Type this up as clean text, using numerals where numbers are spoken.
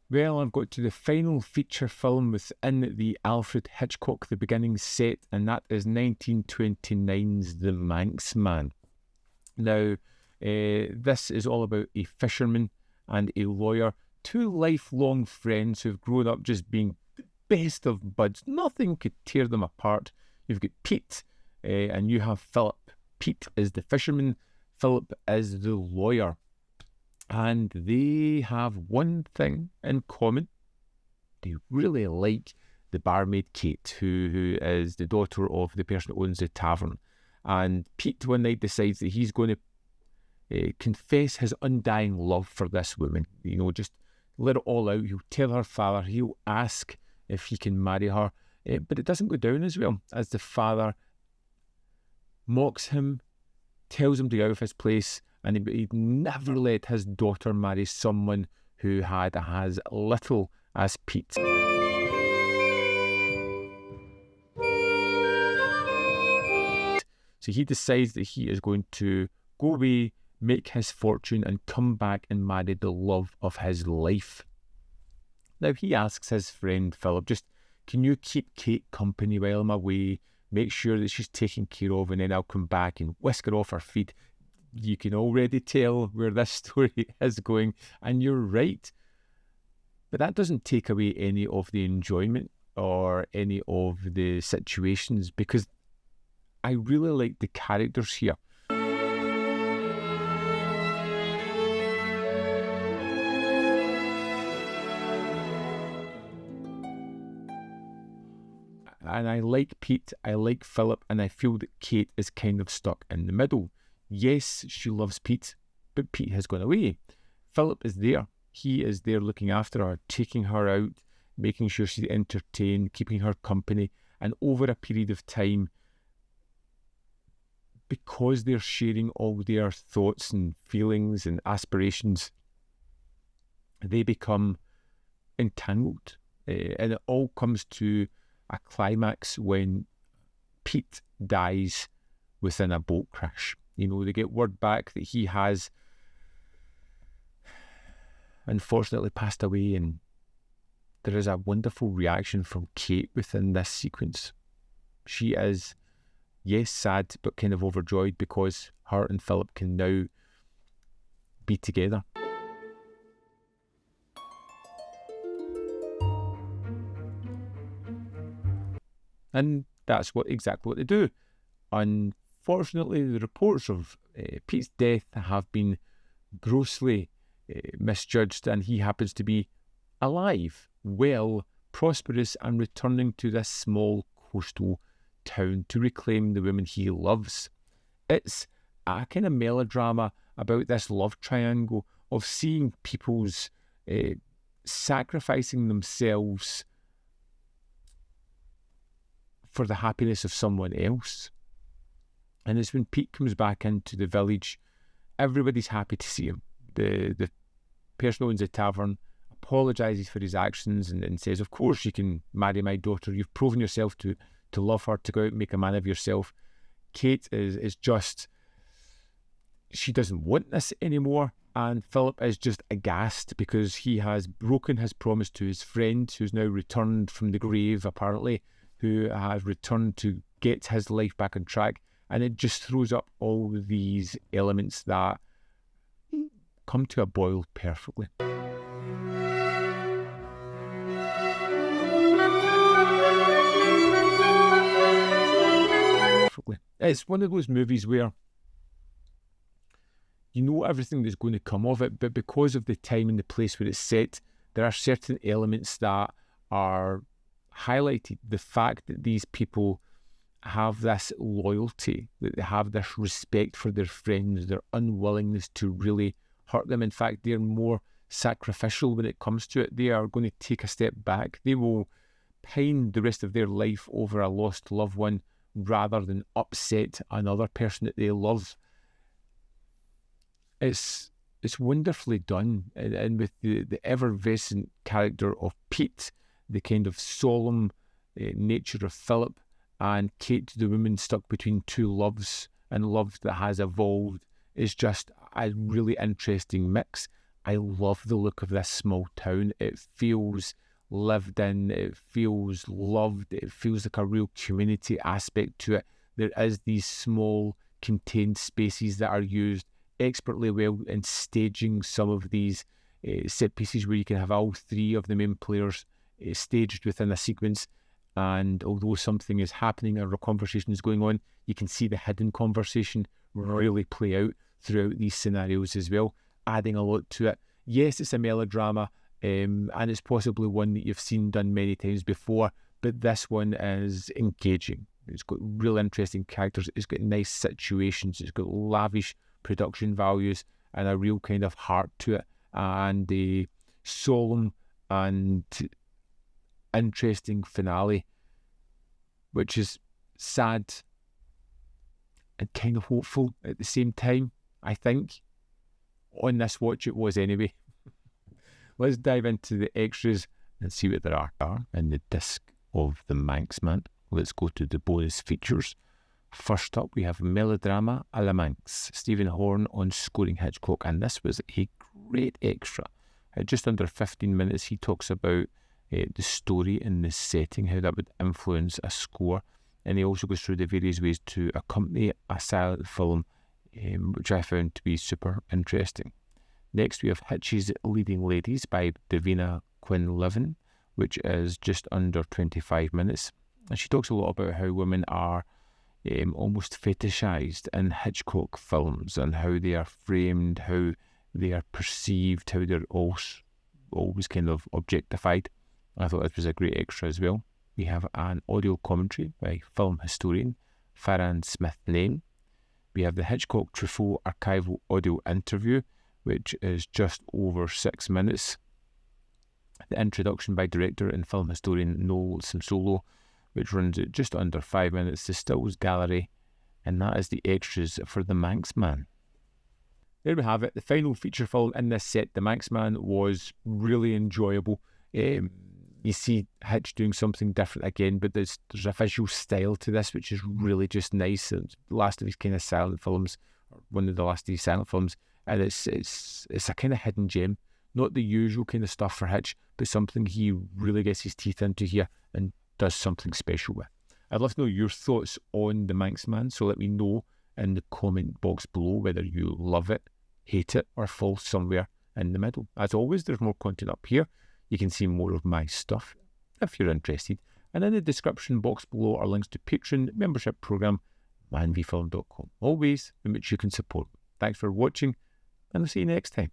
Well, I've got to the final feature film within the Alfred Hitchcock The Beginning set, and that is 1929's The Manxman. Now, this is all about a fisherman and a lawyer, two lifelong friends who've grown up just being the best of buds. Nothing could tear them apart. You've got Pete, and you have Philip. Pete is the fisherman, Philip is the lawyer. And they have one thing in common. They really like the barmaid Kate, who is the daughter of the person who owns the tavern. And Pete one night decides that he's going to confess his undying love for this woman. You know, just let it all out. He'll tell her father, he'll ask if he can marry her. But it doesn't go down as well, as the father mocks him, tells him to get out of his place, and he'd never let his daughter marry someone who had as little as Pete. So he decides that he is going to go away, make his fortune, and come back and marry the love of his life. Now he asks his friend Philip, just, can you keep Kate company while I'm away? Make sure that she's taken care of, and then I'll come back and whisk her off her feet. You can already tell where this story is going, and you're right. But that doesn't take away any of the enjoyment or any of the situations, because I really like the characters here. And I like Pete, I like Philip, and I feel that Kate is kind of stuck in the middle. Yes, she loves Pete, but Pete has gone away. Philip is there. He is there looking after her, taking her out, making sure she's entertained, keeping her company. And over a period of time, because they're sharing all their thoughts and feelings and aspirations, they become entangled. And it all comes to a climax when Pete dies within a boat crash. You know, they get word back that he has unfortunately passed away, and there is a wonderful reaction from Kate within this sequence. She is, yes, sad, but kind of overjoyed because her and Philip can now be together. And that's exactly what they do. Unfortunately, the reports of Pete's death have been grossly misjudged, and he happens to be alive, well, prosperous, and returning to this small coastal town to reclaim the woman he loves. It's a kind of melodrama about this love triangle of seeing people's sacrificing themselves for the happiness of someone else. And it's when Pete comes back into the village, everybody's happy to see him. The person who owns the tavern apologises for his actions and says, of course you can marry my daughter. You've proven yourself to love her, to go out and make a man of yourself. Kate is just, she doesn't want this anymore. And Philip is just aghast because he has broken his promise to his friend, who's now returned from the grave, apparently, who has returned to get his life back on track. And it just throws up all these elements that come to a boil perfectly. It's one of those movies where you know everything that's going to come of it, but because of the time and the place where it's set, there are certain elements that are highlighted. The fact that these people have this loyalty, that they have this respect for their friends, their unwillingness to really hurt them. In fact, they're more sacrificial when it comes to it. They are going to take a step back. They will pine the rest of their life over a lost loved one rather than upset another person that they love. It's wonderfully done, and with the effervescent character of Pete, the kind of solemn nature of Philip, and Kate, the woman stuck between two loves and love that has evolved, is just a really interesting mix. I love the look of this small town. It feels lived in, it feels loved, it feels like a real community aspect to it. There is these small contained spaces that are used expertly well in staging some of these set pieces, where you can have all three of the main players staged within a sequence, and although something is happening or a conversation is going on, you can see the hidden conversation really play out throughout these scenarios as well, adding a lot to it. Yes, it's a melodrama, and it's possibly one that you've seen done many times before, but this one is engaging. It's got real interesting characters, it's got nice situations, it's got lavish production values, and a real kind of heart to it, and a solemn and interesting finale, which is sad and kind of hopeful at the same time, I think. On this watch it was anyway. Let's dive into the extras and see what there are in the disc of the Manxman. Let's go to the bonus features. First up, we have Melodrama à la Manx, Stephen Horn on scoring Hitchcock, and this was a great extra. At just under 15 minutes, he talks about the story and the setting, how that would influence a score, and he also goes through the various ways to accompany a silent film, which I found to be super interesting. Next, we have Hitch's Leading Ladies by Davina Quinlivan, which is just under 25 minutes. And she talks a lot about how women are almost fetishized in Hitchcock films, and how they are framed, how they are perceived, how they're always kind of objectified. I thought this was a great extra as well. We have an audio commentary by film historian Farran Smith-Lane. We have the Hitchcock Truffaut archival audio interview, which is just over 6 minutes. The introduction by director and film historian Noel Simsolo, which runs at just under 5 minutes. The Stills Gallery, and that is the extras for the Manxman. There we have it, the final feature film in this set, the Manxman, was really enjoyable. You see Hitch doing something different again, but there's a visual style to this which is really just nice. It's the last of his kind of silent films, or one of the last of his silent films, and it's a kind of hidden gem. Not the usual kind of stuff for Hitch, but something he really gets his teeth into here and does something special with. I'd love to know your thoughts on the Manxman, so let me know in the comment box below whether you love it, hate it, or fall somewhere in the middle. As always, there's more content up here. You can see more of my stuff if you're interested. And in the description box below are links to Patreon, membership program, manvfilm.com. Always in which you can support. Thanks for watching, and I'll see you next time.